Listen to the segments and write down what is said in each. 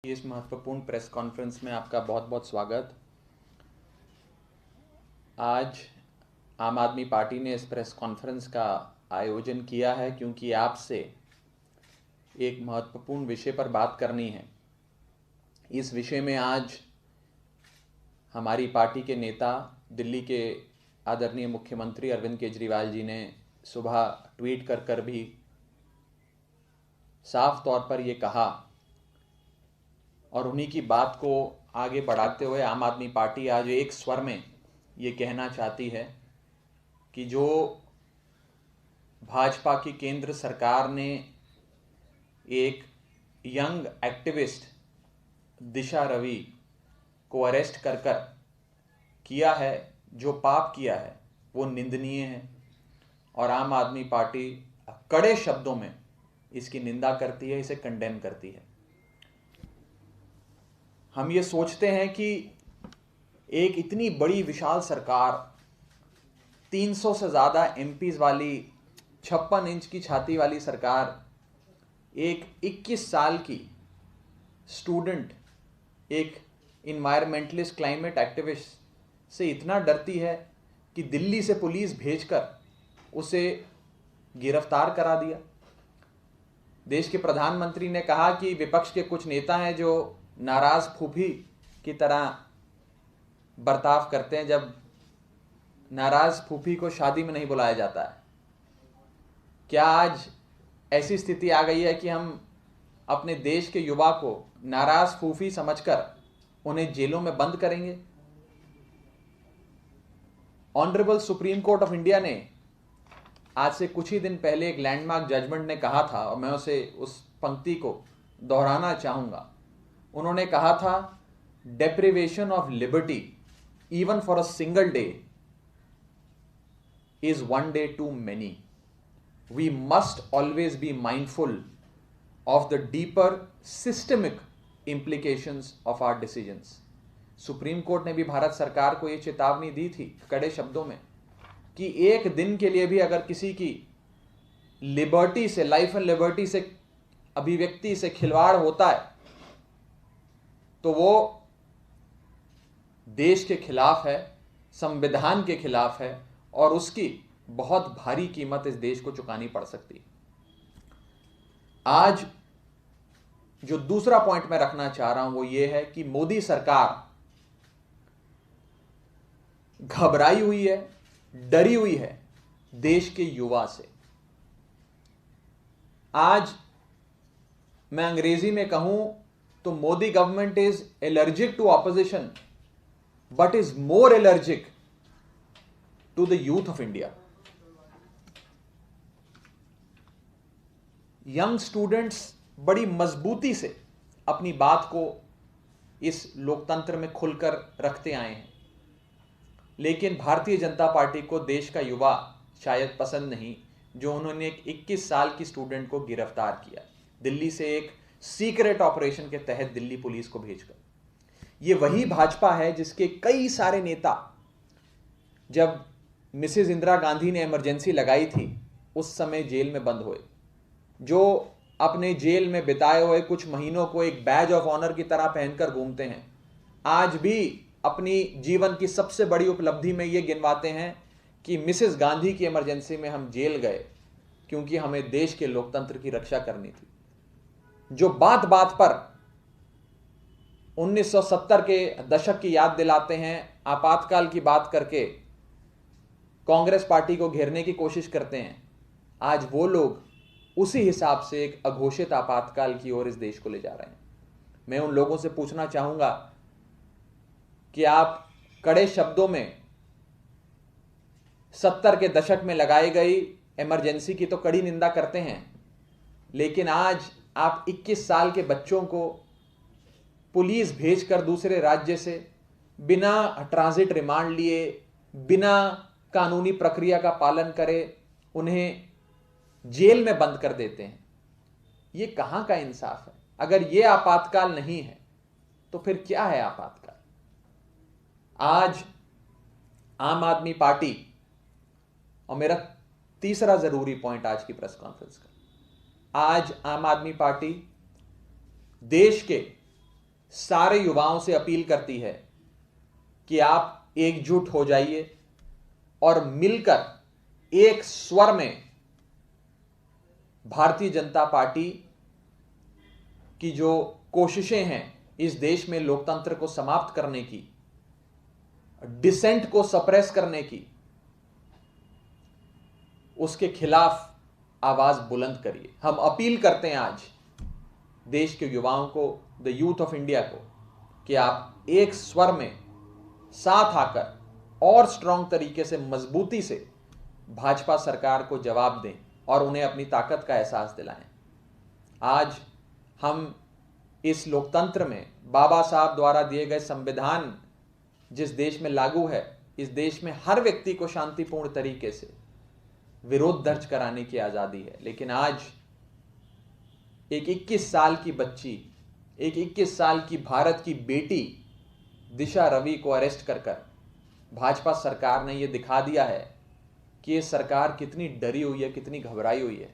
इस महत्वपूर्ण press conference में आपका बहुत बहुत स्वागत। आज आम आदमी पार्टी ने इस प्रेस कॉन्फ्रेंस का आयोजन किया है क्योंकि आपसे एक महत्वपूर्ण विषय पर बात करनी है। इस विषय में आज हमारी पार्टी के नेता, दिल्ली के आदरणीय मुख्यमंत्री अरविंद केजरीवाल जी ने सुबह ट्वीट कर भी साफ तौर पर ये कहा, और उन्हीं की बात को आगे बढ़ाते हुए आम आदमी पार्टी आज एक स्वर में ये कहना चाहती है कि जो भाजपा की केंद्र सरकार ने एक यंग एक्टिविस्ट दिशा रवि को अरेस्ट कर किया है, जो पाप किया है वो निंदनीय है और आम आदमी पार्टी कड़े शब्दों में इसकी निंदा करती है, इसे कंडेम करती है। हम ये सोचते हैं कि एक इतनी बड़ी विशाल सरकार, 300 से ज़्यादा एमपीज वाली, 56 इंच की छाती वाली सरकार, एक 21 साल की स्टूडेंट, एक इन्वायरमेंटलिस्ट, क्लाइमेट एक्टिविस्ट से इतना डरती है कि दिल्ली से पुलिस भेजकर उसे गिरफ्तार करा दिया। देश के प्रधानमंत्री ने कहा कि विपक्ष के कुछ नेता हैं जो नाराज फूफी की तरह बर्ताव करते हैं जब नाराज फूफी को शादी में नहीं बुलाया जाता है। क्या आज ऐसी स्थिति आ गई है कि हम अपने देश के युवा को नाराज फूफी समझकर उन्हें जेलों में बंद करेंगे? Honourable supreme court of India ने आज से कुछ ही दिन पहले एक लैंडमार्क जजमेंट ने कहा था, और मैं उस पंक्ति को दोहराना चाहूंगा। उन्होंने कहा था, deprivation of liberty even for a single day is one day too many. We must always be mindful of the deeper systemic implications of our decisions. Supreme court ने भी भारत सरकार को यह चेतावनी दी थी कड़े शब्दों में कि एक दिन के लिए भी अगर किसी की लिबर्टी से, लाइफ एंड लिबर्टी से, अभिव्यक्ति से खिलवाड़ होता है तो वो देश के खिलाफ है, संविधान के खिलाफ है, और उसकी बहुत भारी कीमत इस देश को चुकानी पड़ सकती है। आज जो दूसरा पॉइंट मैं रखना चाह रहा हूं वो ये है कि मोदी सरकार घबराई हुई है, डरी हुई है देश के युवा से। आज मैं अंग्रेजी में कहूं तो Modi government is allergic to opposition but is more allergic to the youth of India. Young students बड़ी मजबूती से अपनी बात को इस लोकतंत्र में खुलकर रखते आए हैं, लेकिन भारतीय जनता पार्टी को देश का युवा शायद पसंद नहीं, जो उन्होंने एक 21 साल की स्टूडेंट को गिरफ्तार किया दिल्ली से, एक सीक्रेट ऑपरेशन के तहत दिल्ली पुलिस को भेजकर। यह वही भाजपा है जिसके कई सारे नेता, जब मिसेस इंदिरा गांधी ने इमरजेंसी लगाई थी उस समय जेल में बंद हुए, जो अपने जेल में बिताए हुए कुछ महीनों को एक बैज ऑफ ऑनर की तरह पहनकर घूमते हैं, आज भी अपनी जीवन की सबसे बड़ी उपलब्धि में यह गिनवाते हैं कि मिसेस गांधी की इमरजेंसी में हम जेल गए क्योंकि हमें देश के लोकतंत्र की रक्षा करनी थी। जो बात बात पर 1970 के दशक की याद दिलाते हैं, आपातकाल की बात करके कांग्रेस पार्टी को घेरने की कोशिश करते हैं, आज वो लोग उसी हिसाब से एक अघोषित आपातकाल की ओर इस देश को ले जा रहे हैं। मैं उन लोगों से पूछना चाहूंगा कि आप कड़े शब्दों में 70 के दशक में लगाई गई इमरजेंसी की तो कड़ी निंदा करते हैं, लेकिन आज आप 21 साल के बच्चों को पुलिस भेजकर दूसरे राज्य से बिना ट्रांजिट रिमांड लिए, बिना कानूनी प्रक्रिया का पालन करे उन्हें जेल में बंद कर देते हैं। यह कहां का इंसाफ है? अगर यह आपातकाल नहीं है तो फिर क्या है आपातकाल? आज आम आदमी पार्टी, और मेरा तीसरा जरूरी पॉइंट आज की प्रेस कॉन्फ्रेंस का, आज आम आदमी पार्टी देश के सारे युवाओं से अपील करती है कि आप एकजुट हो जाइए और मिलकर एक स्वर में भारतीय जनता पार्टी की जो कोशिशें हैं इस देश में लोकतंत्र को समाप्त करने की, डिसेंट को सप्रेस करने की, उसके खिलाफ आवाज बुलंद करिए। हम अपील करते हैं आज देश के युवाओं को, द यूथ ऑफ इंडिया को, कि आप एक स्वर में साथ आकर और स्ट्रांग तरीके से, मजबूती से भाजपा सरकार को जवाब दें और उन्हें अपनी ताकत का एहसास दिलाएं। आज हम इस लोकतंत्र में बाबा साहब द्वारा दिए गए संविधान जिस देश में लागू है, इस देश में हर व्यक्ति को शांतिपूर्ण तरीके से विरोध दर्ज कराने की आजादी है। लेकिन आज एक 21 साल की बच्ची, एक 21 साल की भारत की बेटी दिशा रवि को अरेस्ट कर भाजपा सरकार ने यह दिखा दिया है कि यह सरकार कितनी डरी हुई है, कितनी घबराई हुई है,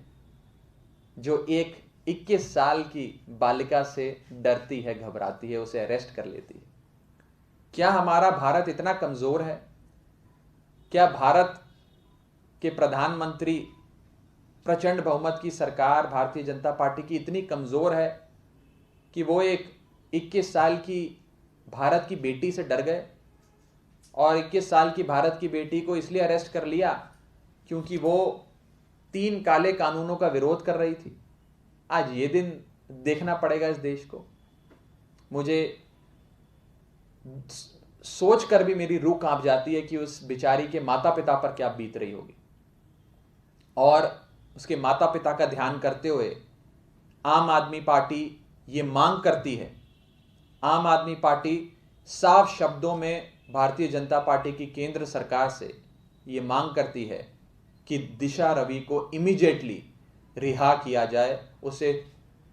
जो एक 21 साल की बालिका से डरती है, घबराती है, उसे अरेस्ट कर लेती है। क्या हमारा भारत इतना कमजोर है? क्या भारत के प्रधानमंत्री, प्रचंड बहुमत की सरकार भारतीय जनता पार्टी की इतनी कमजोर है कि वो एक 21 साल की भारत की बेटी से डर गए और 21 साल की भारत की बेटी को इसलिए अरेस्ट कर लिया क्योंकि वो 3 काले कानूनों का विरोध कर रही थी? आज ये दिन देखना पड़ेगा इस देश को। मुझे सोच कर भी मेरी रूह कांप जाती है कि उस बेचारी के माता पिता पर क्या बीत रही होगी। और उसके माता पिता का ध्यान करते हुए आम आदमी पार्टी ये मांग करती है, आम आदमी पार्टी साफ शब्दों में भारतीय जनता पार्टी की केंद्र सरकार से ये मांग करती है कि दिशा रवि को इमीडिएटली रिहा किया जाए, उसे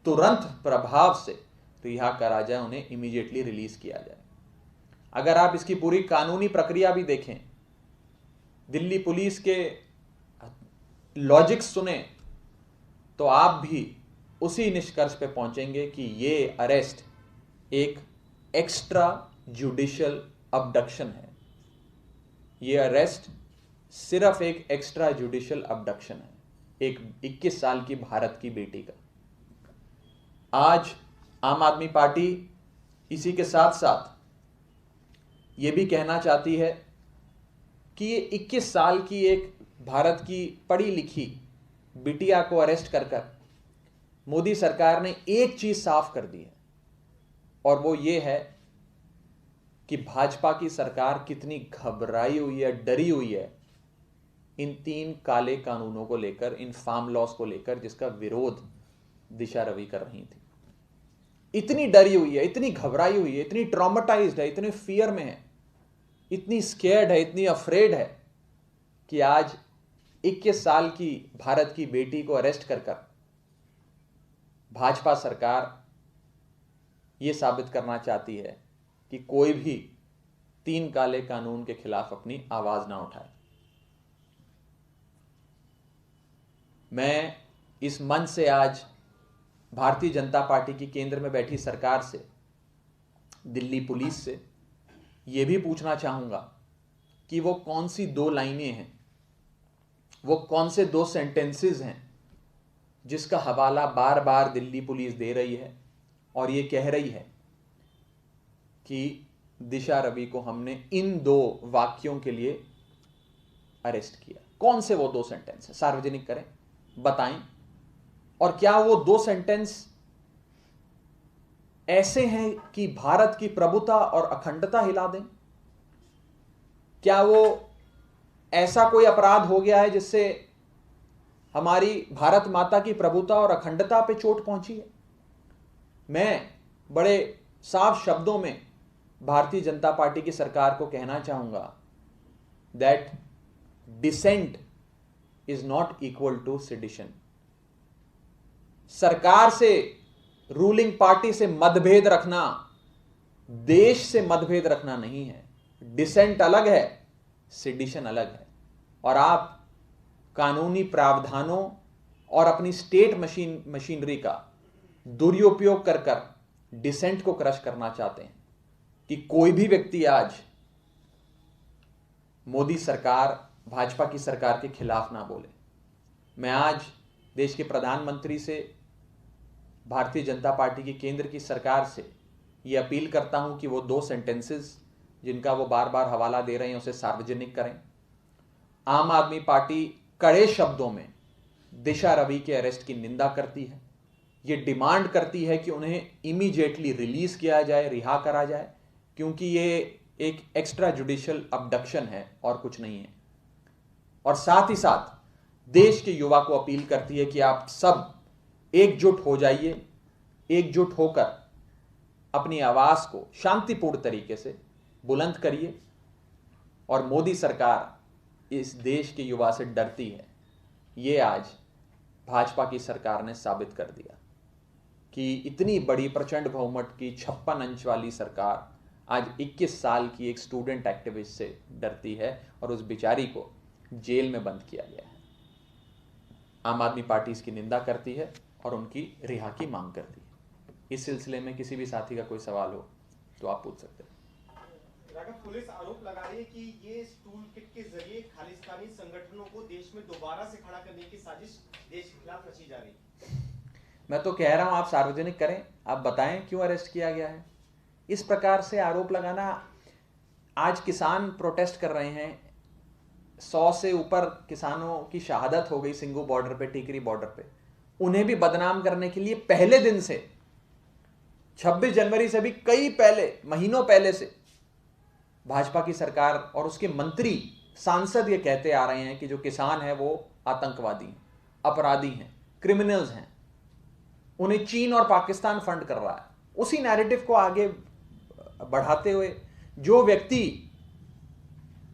तुरंत प्रभाव से रिहा करा जाए, उन्हें इमीडिएटली रिलीज किया जाए। अगर आप इसकी पूरी कानूनी प्रक्रिया भी देखें, दिल्ली पुलिस के लॉजिक सुने, तो आप भी उसी निष्कर्ष पे पहुंचेंगे कि ये अरेस्ट एक एक्स्ट्रा जुडिशियल अबडक्शन है। ये अरेस्ट सिर्फ एक एक्स्ट्रा जुडिशियल अबडक्शन है एक 21 साल की भारत की बेटी का। आज आम आदमी पार्टी इसी के साथ साथ ये भी कहना चाहती है कि ये 21 साल की एक भारत की पढ़ी लिखी बिटिया को अरेस्ट कर मोदी सरकार ने एक चीज साफ कर दी है, और वो ये है कि भाजपा की सरकार कितनी घबराई हुई है, डरी हुई है इन 3 काले कानूनों को लेकर, इन फार्म लॉस को लेकर, जिसका विरोध दिशा रवि कर रही थी। इतनी डरी हुई है, इतनी घबराई हुई है, इतनी ट्रॉमेटाइज्ड है, इतने फियर में है, इतनी स्केर्ड है, इतनी अफ्रेड है कि आज 21 साल की भारत की बेटी को अरेस्ट कर भाजपा सरकार यह साबित करना चाहती है कि कोई भी 3 काले कानून के खिलाफ अपनी आवाज ना उठाए। मैं इस मंच से आज भारतीय जनता पार्टी की केंद्र में बैठी सरकार से, दिल्ली पुलिस से यह भी पूछना चाहूंगा कि वो कौन सी 2 लाइनें हैं, वो कौन से 2 सेंटेंसेस हैं जिसका हवाला बार बार दिल्ली पुलिस दे रही है और ये कह रही है कि दिशा रवि को हमने इन 2 वाक्यों के लिए अरेस्ट किया। कौन से वो 2 सेंटेंस है? सार्वजनिक करें, बताएं। और क्या वो 2 सेंटेंस ऐसे हैं कि भारत की प्रभुता और अखंडता हिला दें? क्या वो ऐसा कोई अपराध हो गया है जिससे हमारी भारत माता की प्रभुता और अखंडता पे चोट पहुंची है? मैं बड़े साफ शब्दों में भारतीय जनता पार्टी की सरकार को कहना चाहूंगा that dissent is not equal to sedition. सरकार से, रूलिंग पार्टी से मतभेद रखना देश से मतभेद रखना नहीं है। डिसेंट अलग है, सेडिशन अलग है। और आप कानूनी प्रावधानों और अपनी स्टेट मशीनरी का दुरुपयोग कर डिसेंट को क्रश करना चाहते हैं कि कोई भी व्यक्ति आज मोदी सरकार, भाजपा की सरकार के खिलाफ ना बोले। मैं आज देश के प्रधानमंत्री से, भारतीय जनता पार्टी की केंद्र की सरकार से यह अपील करता हूं कि वो 2 सेंटेंसेस जिनका वो बार बार हवाला दे रहे हैं उसे सार्वजनिक करें। आम आदमी पार्टी कड़े शब्दों में दिशा रवि के अरेस्ट की निंदा करती है। ये डिमांड करती है कि उन्हें इमीडिएटली रिलीज किया जाए, रिहा करा जाए, क्योंकि ये एक एक्स्ट्रा जुडिशियल अबडक्शन है और कुछ नहीं है। और साथ ही साथ देश के युवा को अपील करती है कि आप सब एकजुट हो जाइए, एकजुट होकर अपनी आवाज को शांतिपूर्ण तरीके से बुलंद करिए। और मोदी सरकार इस देश के युवा से डरती है, ये आज भाजपा की सरकार ने साबित कर दिया कि इतनी बड़ी प्रचंड बहुमत की 56 अंश वाली सरकार आज 21 साल की एक स्टूडेंट एक्टिविस्ट से डरती है और उस बेचारी को जेल में बंद किया गया है। आम आदमी पार्टी इसकी निंदा करती है और उनकी रिहा की मांग करती है। इस सिलसिले में किसी भी साथी का कोई सवाल हो तो आप पूछ सकते हैं। राघव, पुलिस आरोप लगा रही है कि ये टूल किट के जरिए खालिस्तानी संगठनों को देश में दोबारा से खड़ा करने की साजिश देश के खिलाफ रची जा रही है। मैं तो कह रहा हूं आप सार्वजनिक करें, आप बताएं क्यों अरेस्ट किया गया है। इस प्रकार से आरोप लगाना, आज किसान प्रोटेस्ट कर रहे हैं, 100 से ऊपर किसानों की शहादत हो गई सिंगू बॉर्डर पे, टिकरी बॉर्डर पे। उन्हें भी बदनाम करने के लिए पहले दिन से, 26 जनवरी से भी कई पहले, महीनों पहले से भाजपा की सरकार और उसके मंत्री, सांसद ये कहते आ रहे हैं कि जो किसान है वो आतंकवादी हैं, अपराधी हैं, क्रिमिनल्स हैं, उन्हें चीन और पाकिस्तान फंड कर रहा है। उसी नैरेटिव को आगे बढ़ाते हुए जो व्यक्ति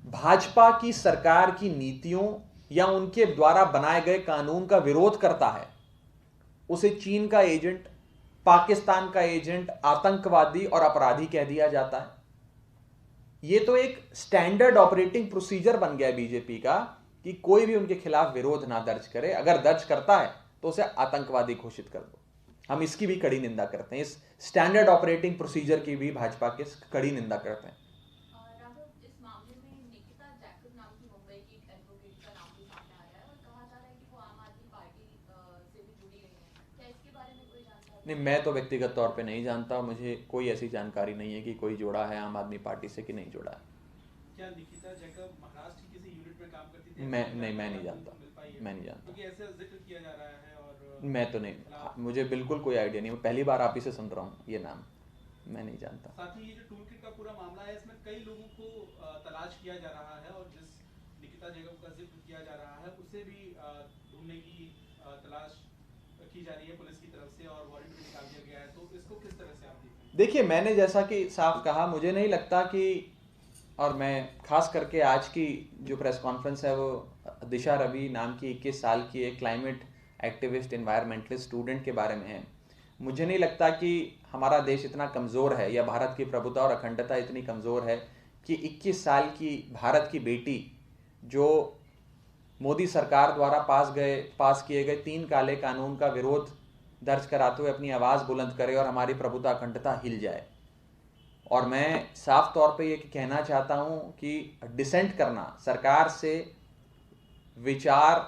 भाजपा की सरकार की नीतियों या उनके द्वारा बनाए गए कानून का विरोध करता है, उसे चीन का एजेंट, पाकिस्तान का एजेंट, आतंकवादी और अपराधी कह दिया जाता है। यह तो एक स्टैंडर्ड ऑपरेटिंग प्रोसीजर बन गया बीजेपी का कि कोई भी उनके खिलाफ विरोध ना दर्ज करे, अगर दर्ज करता है तो उसे आतंकवादी घोषित कर दो। हम इसकी भी कड़ी निंदा करते हैं, इस स्टैंडर्ड ऑपरेटिंग प्रोसीजर की भी भाजपा के कड़ी निंदा करते हैं। इस मामले में निकिता जैकब नाम की मुंबई की एडवोकेट का नाम भी सामने आ रहा है और कहा जा रहा है कि वो आम आदमी पार्टी से भी जुड़ी हुई है। क्या इसके बारे में कोई जानकारी? नहीं, मैं तो व्यक्तिगत तौर पे नहीं जानता, मुझे कोई ऐसी जानकारी नहीं है कि कोई जोड़ा है आम आदमी पार्टी से कि नहीं जोड़ा है। क्या निकिता जैकब महाराष्ट्र की किसी यूनिट में काम करती थी? मैं नहीं जानता, मैं नहीं जानता, क्योंकि ऐसे जिक्र किया जा रहा है और मैं तो नहीं, मुझे बिल्कुल कोई आइडिया नहीं। मैं पहली बार आप ही से सुन रहा हूँ ये नाम, मैं नहीं जानता। साथ ही ये जो टूल किट का पूरा मामला है, इसमें कई लोगों को तलाश किया जा रहा है और जिस निकिता जैकब का जिक्र किया जा रहा है उसे भी ढूंढने की तलाश की जा रही है पुलिस की तरफ से और वारंट भी निकाल दिया गया है। तो इसको किस तरह से आप देखते हैं? देखिए, मैंने जैसा कि साफ कहा, मुझे नहीं लगता कि, और मैं खास करके आज की जो प्रेस कॉन्फ्रेंस है वो दिशा रवि नाम की 21 साल की एक क्लाइमेट एक्टिविस्ट, एनवायरमेंटलिस्ट स्टूडेंट के बारे में है। मुझे नहीं लगता कि हमारा देश इतना कमज़ोर है या भारत की प्रभुता और अखंडता इतनी कमज़ोर है कि 21 साल की भारत की बेटी जो मोदी सरकार द्वारा पास किए गए 3 काले कानून का विरोध दर्ज कराते हुए अपनी आवाज़ बुलंद करे और हमारी प्रभुता अखंडता हिल जाए। और मैं साफ तौर पे ये कहना चाहता हूँ कि डिसेंट करना, सरकार से विचार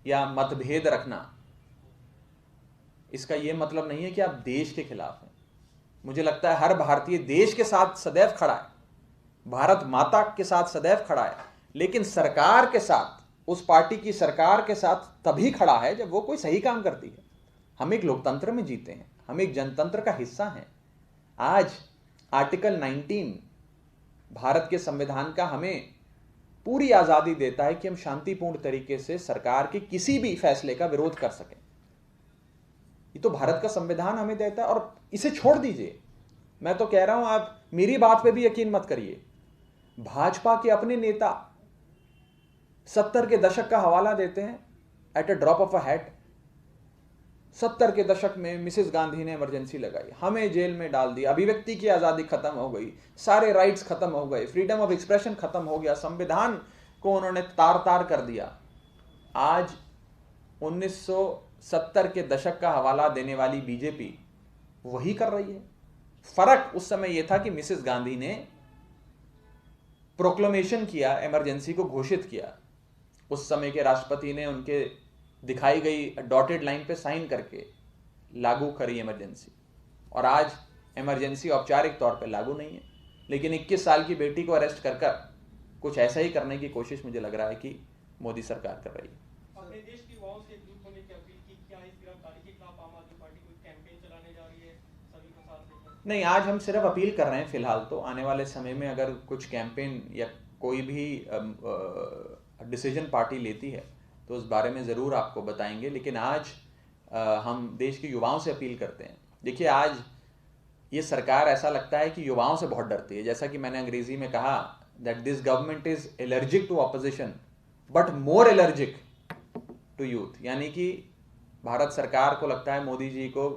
या मतभेद रखना, इसका यह मतलब नहीं है कि आप देश के खिलाफ हैं। मुझे लगता है हर भारतीय देश के साथ सदैव खड़ा है, भारत माता के साथ सदैव खड़ा है, लेकिन सरकार के साथ, उस पार्टी की सरकार के साथ तभी खड़ा है जब वो कोई सही काम करती है। हम एक लोकतंत्र में जीते हैं, हम एक जनतंत्र का हिस्सा हैं। आज आर्टिकल 19 भारत के संविधान का हमें पूरी आजादी देता है कि हम शांतिपूर्ण तरीके से सरकार के किसी भी फैसले का विरोध कर सकें। ये तो भारत का संविधान हमें देता है और इसे छोड़ दीजिए। मैं तो कह रहा हूं, आप मेरी बात पे भी यकीन मत करिए, भाजपा के अपने नेता 70 के दशक का हवाला देते हैं at a drop of a hat. 70 के दशक में मिसेस गांधी ने इमरजेंसी लगाई, हमें जेल में डाल दिया, अभिव्यक्ति की आज़ादी खत्म हो गई, सारे राइट्स खत्म हो गए, फ्रीडम ऑफ एक्सप्रेशन खत्म हो गया, संविधान को उन्होंने तार तार कर दिया। आज 1970 के दशक का हवाला देने वाली बीजेपी वही कर रही है। फर्क उस समय यह था कि मिसेस गांधी ने प्रोक्लेमेशन किया, इमरजेंसी को घोषित किया, उस समय के राष्ट्रपति ने उनके दिखाई गई डॉटेड लाइन पे साइन करके लागू करी इमरजेंसी, और आज इमरजेंसी औपचारिक तौर पे लागू नहीं है। लेकिन 21 साल की बेटी को अरेस्ट कर कुछ ऐसा ही करने की कोशिश मुझे लग रहा है कि मोदी सरकार कर रही है। अपने देश के युवाओं से एकजुट होने की अपील की। क्या इस गिरफ्तारी के खिलाफ आम आदमी पार्टी कोई कैंपेन चलाने जा रही है सभी को साथ लेकर? नहीं, आज हम सिर्फ अपील कर रहे हैं फिलहाल। तो आने वाले समय में अगर कुछ कैंपेन या कोई भी डिसीजन पार्टी लेती है तो उस बारे में ज़रूर आपको बताएंगे। लेकिन आज हम देश के युवाओं से अपील करते हैं। देखिए, आज ये सरकार ऐसा लगता है कि युवाओं से बहुत डरती है। जैसा कि मैंने अंग्रेजी में कहा that this government is allergic to opposition but more allergic to youth. यानी कि भारत सरकार को लगता है, मोदी जी को,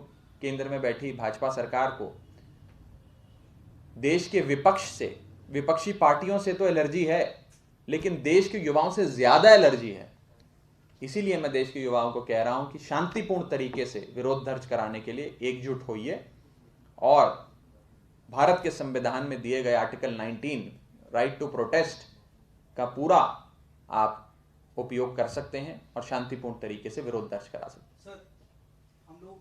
केंद्र में बैठी भाजपा सरकार को देश के विपक्ष से, विपक्षी पार्टियों से तो एलर्जी है, लेकिन देश के युवाओं से ज्यादा एलर्जी है। इसीलिए मैं देश के युवाओं को कह रहा हूं कि शांतिपूर्ण तरीके से विरोध दर्ज कराने के लिए एकजुट होइए और भारत के संविधान में दिए गए आर्टिकल 19 राइट टू प्रोटेस्ट का पूरा आप उपयोग कर सकते हैं और शांतिपूर्ण तरीके से विरोध दर्ज करा सकते हैं। सर, हम लोग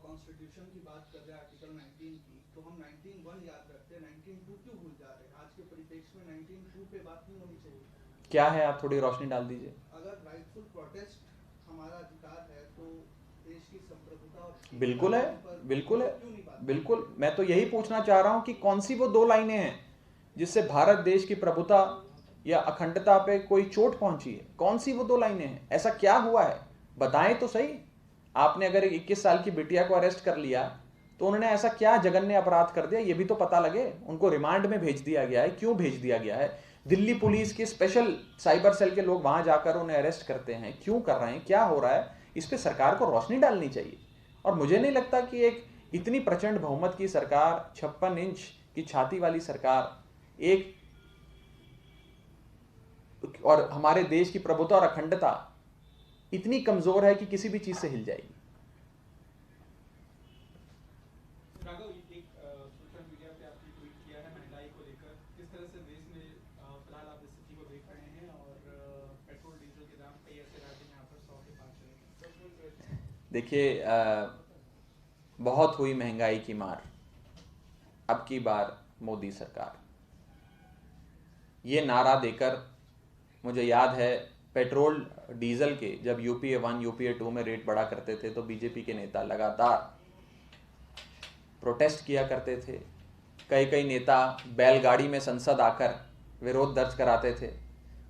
कॉन्स्टिट्यूशन की बात कर रहे हैं, आर्टिकल 19 की, तो हम 19(1) याद रखते हैं, 19(2) क्यों भूल जा रहे हैं? आज के परिप्रेक्ष्य में 19(2) पे बात नहीं होनी चाहिए? क्या है, आप थोड़ी रोशनी डाल दीजिए। अगर राइटफुल प्रोटेस्ट हमारा अधिकार है तो देश की संप्रभुता और बिल्कुल है, बिल्कुल है, क्यों नहीं बात? बिल्कुल। मैं तो यही पूछना चाह रहा हूं कि कौन सी वो दो लाइनें हैं जिससे भारत देश की प्रभुता या अखंडता पे कोई चोट पहुंची है? कौन सी वो दो लाइनें हैं? ऐसा क्या हुआ है, बताएं तो सही। आपने अगर 21 साल की बिटिया को अरेस्ट कर लिया तो उन्होंने ऐसा क्या जघन्य अपराध कर दिया, ये भी तो पता लगे। उनको रिमांड में भेज दिया गया है, क्यों भेज दिया गया है? दिल्ली पुलिस के स्पेशल साइबर सेल के लोग वहां जाकर उन्हें अरेस्ट करते हैं, क्यों कर रहे हैं, क्या हो रहा है? इस पे सरकार को रोशनी डालनी चाहिए। और मुझे नहीं लगता कि एक इतनी प्रचंड बहुमत की सरकार, 56 इंच की छाती वाली सरकार, एक और हमारे देश की प्रभुता और अखंडता इतनी कमजोर है कि किसी भी चीज से हिल जाएगी। राघव, एक सोशल मीडिया पे आपने ट्वीट किया है महंगाई को लेकर, किस तरह से देश में फिलहाल आप स्थिति को देख रहे हैं और पेट्रोल डीजल के दाम कई ऐसे राज्य में यहाँ पर 100 के पार चले गए? देखिए, बहुत हुई महंगाई की मार। अब की बार मोदी सरकार, ये नारा देकर, मुझे याद है पेट्रोल डीजल के जब यूपीए 1 यूपीए 2 में रेट बढ़ा करते थे तो बीजेपी के नेता लगातार प्रोटेस्ट किया करते थे। कई नेता बैलगाड़ी में संसद आकर विरोध दर्ज कराते थे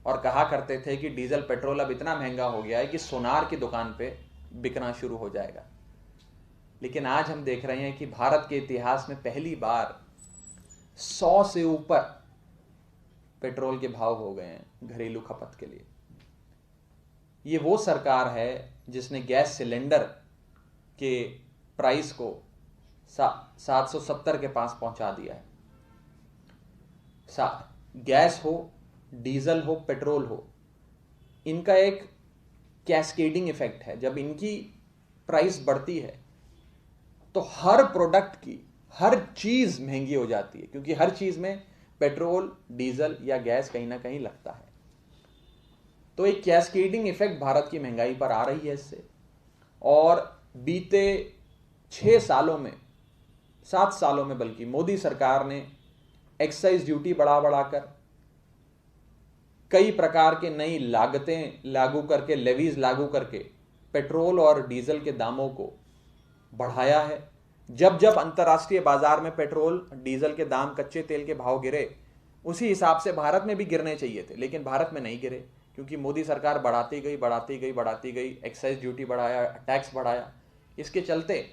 और कहा करते थे कि डीजल पेट्रोल अब इतना महंगा हो गया है कि सोनार की दुकान पे बिकना शुरू हो जाएगा। लेकिन आज हम देख रहे हैं कि भारत के इतिहास में पहली बार 100 से ऊपर पेट्रोल के भाव हो गए हैं घरेलू खपत के लिए। ये वो सरकार है जिसने गैस सिलेंडर के प्राइस को 770 के पास पहुंचा दिया है। गैस हो, डीजल हो, पेट्रोल हो, इनका एक कैस्केडिंग इफेक्ट है। जब इनकी प्राइस बढ़ती है तो हर प्रोडक्ट की हर चीज महंगी हो जाती है, क्योंकि हर चीज में पेट्रोल, डीजल या गैस कहीं ना कहीं लगता है। तो एक कैस्केडिंग इफेक्ट भारत की महंगाई पर आ रही है इससे। और बीते 6 सालों में, 7 सालों में बल्कि, मोदी सरकार ने एक्साइज ड्यूटी बढ़ाकर, कई प्रकार के नई लागतें लागू करके, लेवीज लागू करके पेट्रोल और डीजल के दामों को बढ़ाया है। जब अंतर्राष्ट्रीय बाजार में पेट्रोल, डीजल के दाम, कच्चे तेल के भाव गिरे, उसी हिसाब से भारत में भी गिरने चाहिए थे, लेकिन भारत में नहीं गिरे, क्योंकि मोदी सरकार बढ़ाती गई, एक्साइज ड्यूटी बढ़ाया, टैक्स बढ़ाया। इसके चलते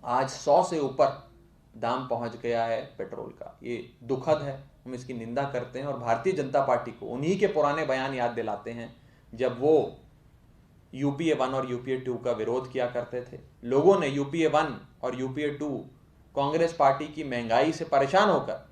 आज 100 से ऊपर दाम पहुंच गया है पेट्रोल का। ये दुखद है, हम इसकी निंदा करते हैं और भारतीय जनता पार्टी को उन्हीं के पुराने बयान याद दिलाते हैं जब वो यूपीए 1 और यूपीए 2 का विरोध किया करते थे। लोगों ने यूपीए 1 और यूपीए 2 कांग्रेस पार्टी की महंगाई से परेशान होकर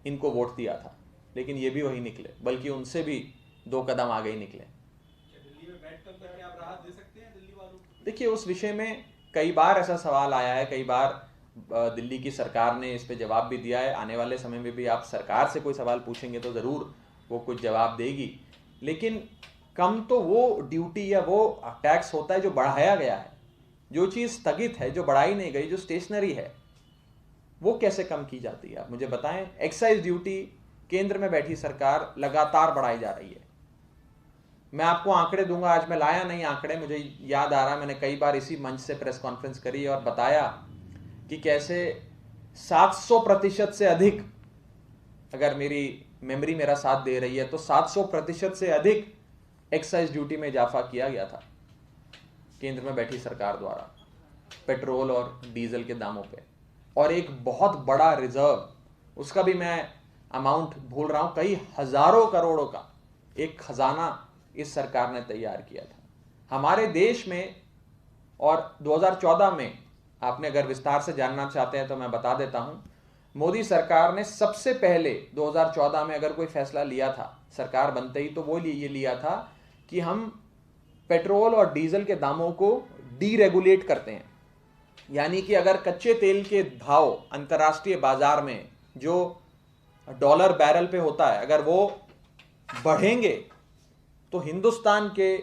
इनको वोट दिया था, लेकिन ये भी वही निकले, बल्कि उनसे भी 2 कदम आगे ही निकले। दिल्ली में बैठकर क्या आप राहत दे सकते हैं दिल्ली वालों को? देखिए, उस विषय में कई बार ऐसा सवाल आया है, कई बार दिल्ली की सरकार ने इस पे जवाब भी दिया है। आने वाले समय में भी आप सरकार से कोई सवाल पूछेंगे तो ज़रूर वो कुछ जवाब देगी। लेकिन कम तो वो ड्यूटी या वो टैक्स होता है जो बढ़ाया गया है। जो चीज़ स्थगित है, जो बढ़ाई नहीं गई, जो स्टेशनरी है, वो कैसे कम की जाती है? आप मुझे बताएं। एक्साइज ड्यूटी केंद्र में बैठी सरकार लगातार बढ़ाई जा रही है। मैं आपको आंकड़े दूंगा, आज मैं लाया नहीं आंकड़े, मुझे याद आ रहा, मैंने कई बार इसी मंच से प्रेस कॉन्फ्रेंस करी और बताया कि कैसे 700% से अधिक, अगर मेरी मेमोरी मेरा साथ दे रही है तो 700% से अधिक एक्साइज ड्यूटी में इजाफा किया गया था केंद्र में बैठी सरकार द्वारा पेट्रोल और डीजल के दामों पे। और एक बहुत बड़ा रिजर्व, उसका भी मैं अमाउंट भूल रहा हूं, कई हजारों करोड़ों का एक खजाना इस सरकार ने तैयार किया था हमारे देश में। और 2014 में, आपने अगर विस्तार से जानना चाहते हैं तो मैं बता देता हूं, मोदी सरकार ने सबसे पहले 2014 में अगर कोई फैसला लिया था सरकार बनते ही, तो वो ये लिया था कि हम पेट्रोल और डीजल के दामों को डीरेगुलेट करते हैं। यानी कि अगर कच्चे तेल के भाव अंतर्राष्ट्रीय बाजार में जो डॉलर बैरल पे होता है, अगर वो बढ़ेंगे तो हिंदुस्तान के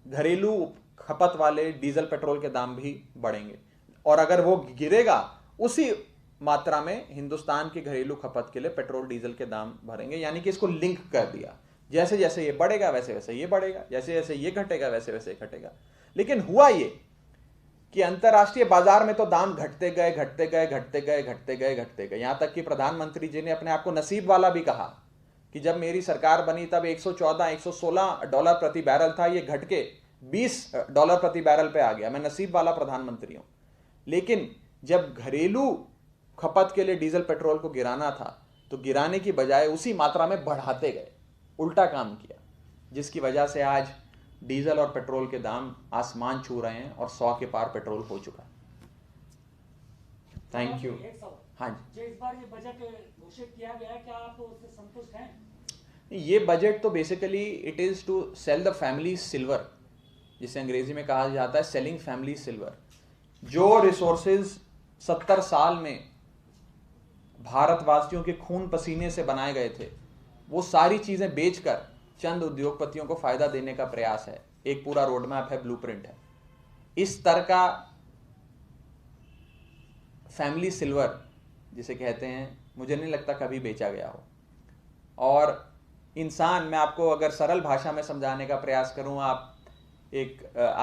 घरेलू खपत वाले डीजल पेट्रोल के दाम भी बढ़ेंगे। और अगर वो गिरेगा, उसी मात्रा में हिंदुस्तान के घरेलू खपत के लिए पेट्रोल डीजल के दाम बढ़ेंगे। यानी कि इसको लिंक कर दिया, जैसे जैसे ये बढ़ेगा वैसे वैसे ये बढ़ेगा, जैसे जैसे ये घटेगा वैसे वैसे घटेगा। लेकिन हुआ ये कि अंतर्राष्ट्रीय बाजार में तो दाम घटते गए घटते गए घटते गए घटते गए घटते गए, यहां तक कि प्रधानमंत्री जी ने अपने आप को नसीब वाला भी कहा कि जब मेरी सरकार बनी तब 114-116 डॉलर प्रति बैरल था, ये घट के $20 प्रति बैरल पे आ गया। मैं नसीब वाला प्रधानमंत्री हूं। लेकिन जब घरेलू खपत के लिए डीजल पेट्रोल को गिराना था तो गिराने की बजाय उसी मात्रा में बढ़ाते गए, उल्टा काम किया, जिसकी वजह से आज डीजल और पेट्रोल के दाम आसमान छू रहे हैं और 100 के पार पेट्रोल हो चुका है। Thank you. हाँ जी, इस बार ये बजट घोषित किया गया है, क्या आप उससे संतुष्ट हैं? ये बजट तो basically it is to sell the family silver, जिसे अंग्रेजी में कहा जाता है सेलिंग फैमिली सिल्वर। जो रिसोर्सेज 70 साल में भारतवासियों के खून पसीने से बनाए गए थे, वो सारी चीजें बेचकर चंद उद्योगपतियों को फायदा देने का प्रयास है। एक पूरा रोड मैप है, ब्लूप्रिंट है। इस तरह का फैमिली सिल्वर जिसे कहते हैं, मुझे नहीं लगता कभी बेचा गया हो। और इंसान, मैं आपको अगर सरल भाषा में समझाने का प्रयास करूं, आप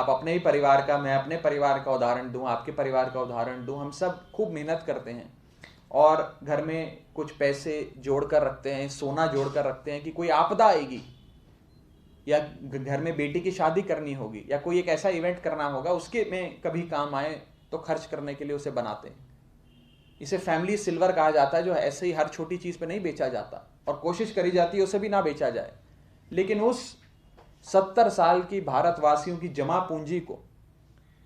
अपने ही परिवार का, मैं अपने परिवार का उदाहरण दूं, आपके परिवार का उदाहरण दूं। हम सब खूब मेहनत करते हैं और घर में कुछ पैसे जोड़कर रखते हैं, सोना जोड़कर रखते हैं कि कोई आपदा आएगी या घर में बेटी की शादी करनी होगी या कोई एक ऐसा इवेंट करना होगा, उसके में कभी काम आए तो खर्च करने के लिए उसे बनाते हैं। इसे फैमिली सिल्वर कहा जाता है, जो ऐसे ही हर छोटी चीज पे नहीं बेचा जाता और कोशिश करी जाती है उसे भी ना बेचा जाए। लेकिन उस 70 साल की भारतवासियों की जमा पूंजी को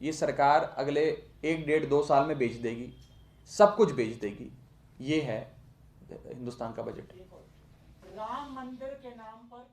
ये सरकार अगले 1-1.5-2 साल में बेच देगी, सब कुछ बेच देगी। ये है हिंदुस्तान का बजट। राम मंदिर के नाम पर